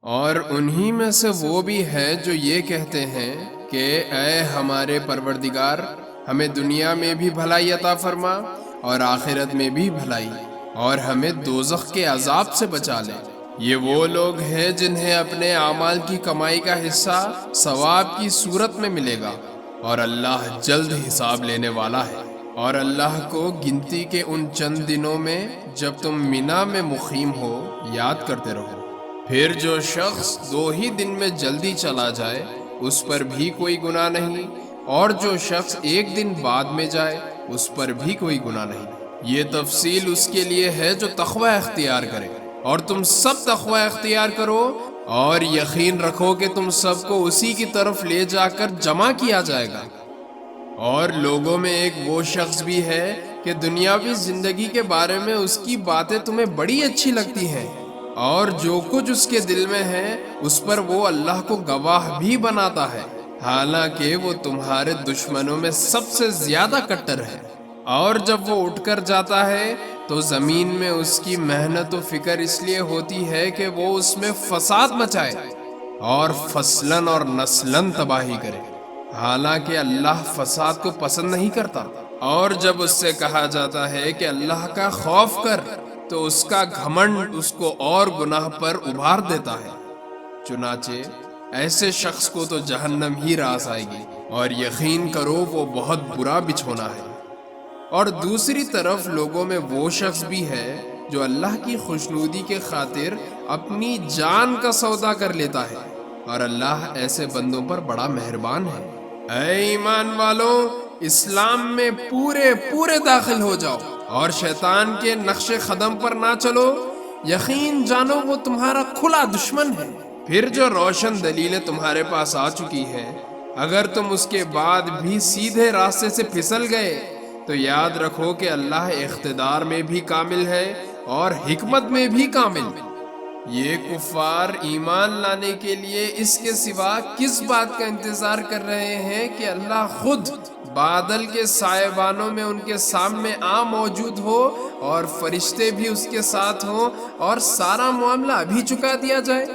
اور انہی میں سے وہ بھی ہے جو یہ کہتے ہیں کہ اے ہمارے پروردگار، ہمیں دنیا میں بھی بھلائی عطا فرما اور آخرت میں بھی بھلائی، اور ہمیں دوزخ کے عذاب سے بچا لے۔ یہ وہ لوگ ہیں جنہیں اپنے اعمال کی کمائی کا حصہ ثواب کی صورت میں ملے گا، اور اللہ جلد حساب لینے والا ہے۔ اور اللہ کو گنتی کے ان چند دنوں میں جب تم مینا میں مقیم ہو یاد کرتے رہو۔ پھر جو شخص 2 ہی دن میں جلدی چلا جائے اس پر بھی کوئی گناہ نہیں، اور جو شخص 1 دن بعد میں جائے اس پر بھی کوئی گناہ نہیں۔ یہ تفصیل اس کے لیے ہے جو تقوی اختیار کرے، اور تم سب تقوی اختیار کرو، اور یقین رکھو کہ تم سب کو اسی کی طرف لے جا کر جمع کیا جائے گا۔ اور لوگوں میں ایک وہ شخص بھی ہے کہ دنیاوی زندگی کے بارے میں اس کی باتیں تمہیں بڑی اچھی لگتی ہیں، اور جو کچھ اس کے دل میں ہے اس پر وہ اللہ کو گواہ بھی بناتا ہے، حالانکہ وہ تمہارے دشمنوں میں سب سے زیادہ کٹر ہے۔ اور جب وہ اٹھ کر جاتا ہے تو زمین میں اس کی محنت و فکر اس لیے ہوتی ہے کہ وہ اس میں فساد مچائے اور فصلاً اور نسلاً تباہی کرے، حالانکہ اللہ فساد کو پسند نہیں کرتا۔ اور جب اس سے کہا جاتا ہے کہ اللہ کا خوف کر تو اس کا گھمنڈ اس کو اور گناہ پر ابھار دیتا ہے۔ چنانچہ ایسے شخص کو تو جہنم ہی راس آئے گی، اور یقین کرو وہ بہت برا بچھونا ہے۔ اور دوسری طرف لوگوں میں وہ شخص بھی ہے جو اللہ کی خوشنودی کے خاطر اپنی جان کا سودا کر لیتا ہے، اور اللہ ایسے بندوں پر بڑا مہربان ہے۔ اے ایمان والو، اسلام میں پورے داخل ہو جاؤ اور شیطان کے نقش قدم پر نہ چلو، یقین جانو وہ تمہارا کھلا دشمن ہے۔ پھر جو روشن دلیلیں تمہارے پاس آ چکی ہیں، اگر تم اس کے بعد بھی سیدھے راستے سے پھسل گئے تو یاد رکھو کہ اللہ اقتدار میں بھی کامل ہے اور حکمت میں بھی کامل۔ یہ کفار ایمان لانے کے لیے اس کے سوا کس بات کا انتظار کر رہے ہیں کہ اللہ خود بادل کے سائبانوں میں ان کے سامنے موجود ہو، اور فرشتے بھی اس کے ساتھ ہوں، اور سارا معاملہ ابھی چکا دیا جائے؟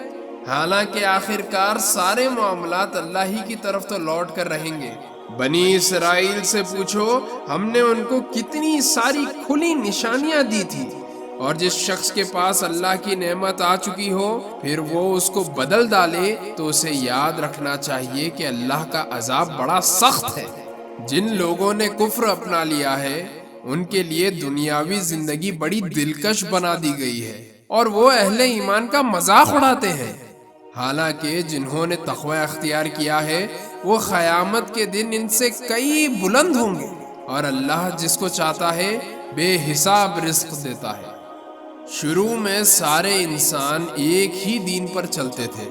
حالانکہ آخرکار سارے معاملات اللہ ہی کی طرف تو لوٹ کر رہیں گے۔ بنی اسرائیل سے پوچھو، ہم نے ان کو کتنی ساری کھلی نشانیاں دی تھی، اور جس شخص کے پاس اللہ کی نعمت آ چکی ہو پھر وہ اس کو بدل ڈالے تو اسے یاد رکھنا چاہیے کہ اللہ کا عذاب بڑا سخت ہے۔ جن لوگوں نے کفر اپنا لیا ہے ان کے لیے دنیاوی زندگی بڑی دلکش بنا دی گئی ہے، اور وہ اہل ایمان کا مذاق اڑاتے ہیں، حالانکہ جنہوں نے تقوی اختیار کیا ہے وہ قیامت کے دن ان سے کئی بلند ہوں گے، اور اللہ جس کو چاہتا ہے بے حساب رزق دیتا ہے۔ شروع میں سارے انسان ایک ہی دین پر چلتے تھے،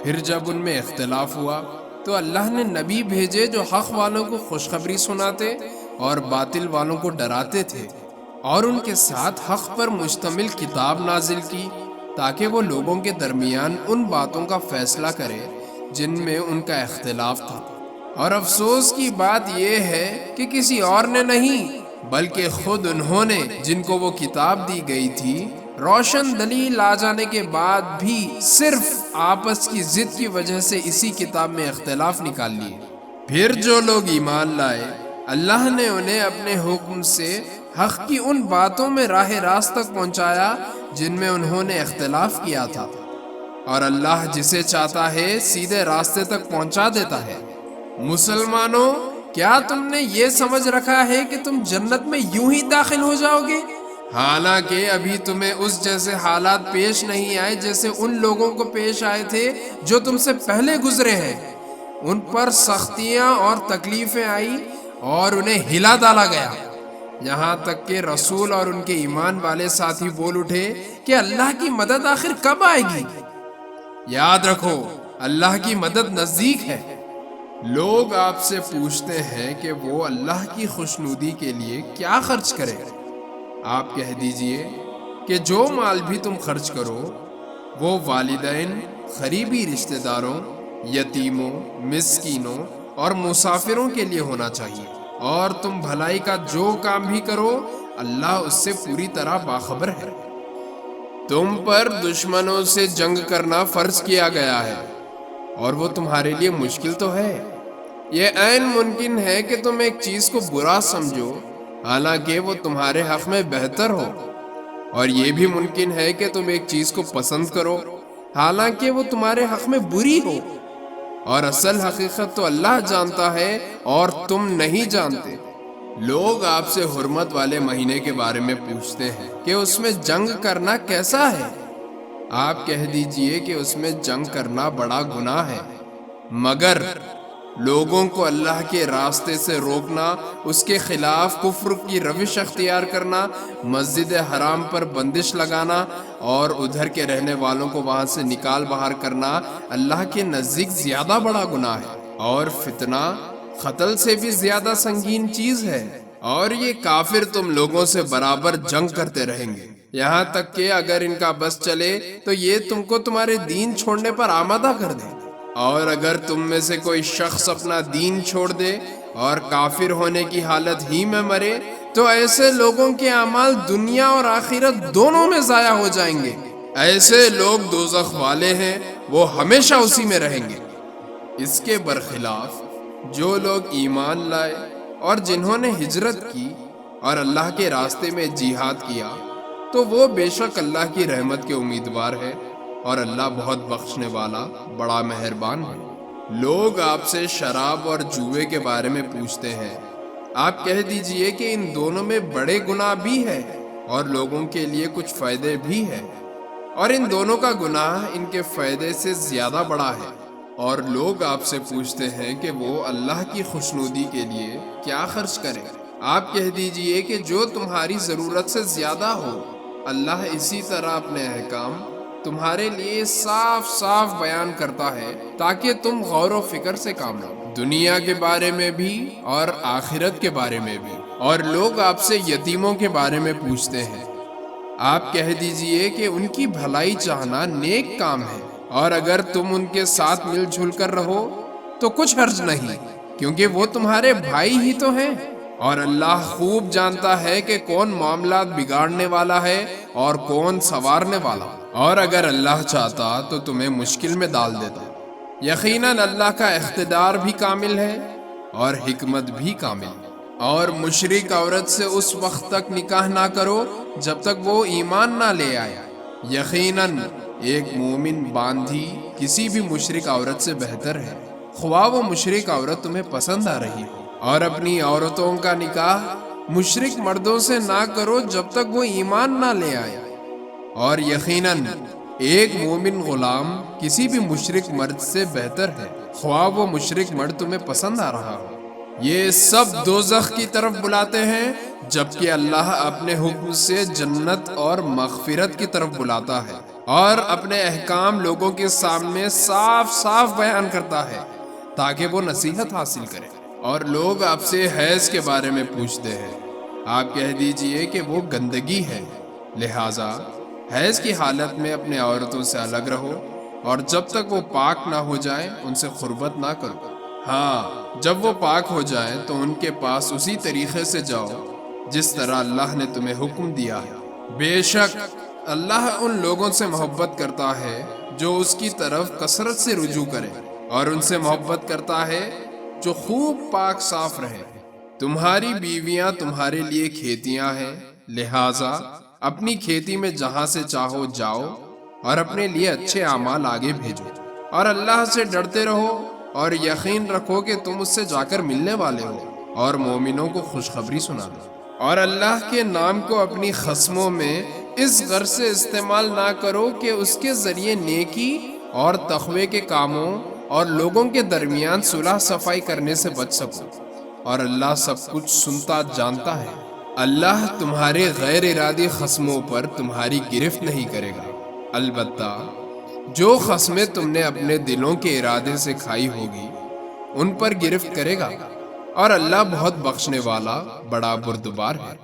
پھر جب ان میں اختلاف ہوا تو اللہ نے نبی بھیجے جو حق والوں کو خوشخبری سناتے اور باطل والوں کو ڈراتے تھے، اور ان کے ساتھ حق پر مشتمل کتاب نازل کی تاکہ وہ لوگوں کے درمیان ان باتوں کا فیصلہ کرے جن میں ان کا اختلاف تھا۔ اور افسوس کی بات یہ ہے کہ کسی اور نے نہیں بلکہ خود انہوں نے، جن کو وہ کتاب دی گئی تھی، روشن دلیل آ جانے کے بعد بھی صرف آپس کی ضد کی وجہ سے اسی کتاب میں اختلاف نکال لیے۔ پھر جو لوگ ایمان لائے، اللہ نے انہیں اپنے حکم سے حق کی ان باتوں میں راہ راست تک پہنچایا جن میں انہوں نے اختلاف کیا تھا، اور اللہ جسے چاہتا ہے سیدھے راستے تک پہنچا دیتا ہے۔ مسلمانوں، کیا تم نے یہ سمجھ رکھا ہے کہ تم جنت میں یوں ہی داخل ہو جاؤ گے، حالانکہ ابھی تمہیں اس جیسے حالات پیش نہیں آئے جیسے ان لوگوں کو پیش آئے تھے جو تم سے پہلے گزرے ہیں؟ ان پر سختیاں اور تکلیفیں آئی اور انہیں ہلا ڈالا گیا، یہاں تک کہ رسول اور ان کے ایمان والے ساتھی بول اٹھے کہ اللہ کی مدد آخر کب آئے گی؟ یاد رکھو، اللہ کی مدد نزدیک ہے۔ لوگ آپ سے پوچھتے ہیں کہ وہ اللہ کی خوشنودی کے لیے کیا خرچ کرے۔ آپ کہہ دیجئے کہ جو مال بھی تم خرچ کرو وہ والدین، قریبی رشتہ داروں، یتیموں، مسکینوں اور مسافروں کے لیے ہونا چاہیے، اور تم بھلائی کا جو کام بھی کرو اللہ اس سے پوری طرح باخبر ہے۔ تم پر دشمنوں سے جنگ کرنا فرض کیا گیا ہے اور وہ تمہارے لیے مشکل تو ہے۔ یہ عین ممکن ہے کہ تم ایک چیز کو برا سمجھو حالانکہ وہ تمہارے حق میں بہتر ہو، اور یہ بھی ممکن ہے کہ تم ایک چیز کو پسند کرو حالانکہ وہ تمہارے حق میں بری ہو، اور اصل حقیقت تو اللہ جانتا ہے اور تم نہیں جانتے۔ لوگ آپ سے حرمت والے مہینے کے بارے میں پوچھتے ہیں کہ اس میں جنگ کرنا کیسا ہے؟ آپ کہہ دیجئے کہ اس میں جنگ کرنا بڑا گناہ ہے، مگر لوگوں کو اللہ کے راستے سے روکنا، اس کے خلاف کفر کی روش اختیار کرنا، مسجد حرام پر بندش لگانا اور ادھر کے رہنے والوں کو وہاں سے نکال باہر کرنا اللہ کے نزدیک زیادہ بڑا گناہ ہے، اور فتنہ قتل سے بھی زیادہ سنگین چیز ہے۔ اور یہ کافر تم لوگوں سے برابر جنگ کرتے رہیں گے، یہاں تک کہ اگر ان کا بس چلے تو یہ تم کو تمہارے دین چھوڑنے پر آمادہ کر دیں۔ اور اگر تم میں سے کوئی شخص اپنا دین چھوڑ دے اور کافر ہونے کی حالت ہی میں مرے تو ایسے لوگوں کے اعمال دنیا اور آخرت دونوں میں ضائع ہو جائیں گے۔ ایسے لوگ دوزخ والے ہیں، وہ ہمیشہ اسی میں رہیں گے۔ اس کے برخلاف جو لوگ ایمان لائے اور جنہوں نے ہجرت کی اور اللہ کے راستے میں جہاد کیا تو وہ بے شک اللہ کی رحمت کے امیدوار ہے، اور اللہ بہت بخشنے والا بڑا مہربان ہے۔ لوگ آپ سے شراب اور جوئے کے بارے میں پوچھتے ہیں، آپ کہہ دیجئے کہ ان دونوں میں بڑے گناہ بھی ہے اور لوگوں کے لیے کچھ فائدے بھی ہے، اور ان دونوں کا گناہ ان کے فائدے سے زیادہ بڑا ہے۔ اور لوگ آپ سے پوچھتے ہیں کہ وہ اللہ کی خوشنودی کے لیے کیا خرچ کریں؟ آپ کہہ دیجئے کہ جو تمہاری ضرورت سے زیادہ ہو۔ اللہ اسی طرح اپنے احکام تمہارے لیے صاف صاف بیان کرتا ہے تاکہ تم غور و فکر سے کام لو، دنیا کے بارے میں بھی اور آخرت کے بارے میں بھی۔ اور لوگ آپ سے یتیموں کے بارے میں پوچھتے ہیں، آپ کہہ دیجئے کہ ان کی بھلائی چاہنا نیک کام ہے، اور اگر تم ان کے ساتھ مل جل کر رہو تو کچھ حرج نہیں، کیونکہ وہ تمہارے بھائی ہی تو ہیں۔ اور اللہ خوب جانتا ہے کہ کون معاملات بگاڑنے والا ہے اور کون سنوارنے والا، اور اگر اللہ چاہتا تو تمہیں مشکل میں ڈال دیتا۔ یقیناً اللہ کا اقتدار بھی کامل ہے اور حکمت بھی کامل۔ اور مشرک عورت سے اس وقت تک نکاح نہ کرو جب تک وہ ایمان نہ لے آئے، یقیناً ایک مومن باندھی کسی بھی مشرک عورت سے بہتر ہے، خواہ وہ مشرک عورت تمہیں پسند آ رہی ہو۔ اور اپنی عورتوں کا نکاح مشرک مردوں سے نہ کرو جب تک وہ ایمان نہ لے آئے، اور یقیناً ایک مومن غلام کسی بھی مشرک مرد سے بہتر ہے، خواہ وہ مشرک مرد تمہیں پسند آ رہا ہو۔ یہ سب دوزخ کی طرف بلاتے ہیں جبکہ اللہ اپنے حکم سے جنت اور مغفرت کی طرف بلاتا ہے، اور اپنے احکام لوگوں کے سامنے صاف صاف بیان کرتا ہے تاکہ وہ نصیحت حاصل کرے۔ اور لوگ آپ سے حیض کے بارے میں پوچھتے ہیں، آپ کہہ دیجئے کہ وہ گندگی ہے، لہٰذا حیض کی حالت میں اپنے عورتوں سے الگ رہو، اور جب تک وہ پاک نہ ہو جائیں ان سے قربت نہ کرو۔ ہاں، جب وہ پاک ہو جائیں تو ان کے پاس اسی طریقے سے جاؤ جس طرح اللہ نے تمہیں حکم دیا ہے۔ بے شک اللہ ان لوگوں سے محبت کرتا ہے جو اس کی طرف کثرت سے رجوع کرے، اور ان سے محبت کرتا ہے جو خوب پاک صاف رہے۔ تمہاری بیویاں تمہارے لیے کھیتیاں ہیں، لہٰذا اپنی کھیتی میں جہاں سے چاہو جاؤ اور اپنے لیے اچھے اعمال آگے بھیجو، اور اللہ سے ڈرتے رہو اور یقین رکھو کہ تم اس سے جا کر ملنے والے ہو، اور مومنوں کو خوشخبری سنا دو۔ اور اللہ کے نام کو اپنی قسموں میں اس غرض سے استعمال نہ کرو کہ اس کے ذریعے نیکی اور تقوی کے کاموں اور لوگوں کے درمیان صلح صفائی کرنے سے بچ سکو، اور اللہ سب کچھ سنتا جانتا ہے۔ اللہ تمہارے غیر ارادی قسموں پر تمہاری گرفت نہیں کرے گا، البتہ جو قسمیں تم نے اپنے دلوں کے ارادے سے کھائی ہوگی ان پر گرفت کرے گا، اور اللہ بہت بخشنے والا بڑا بردبار ہے۔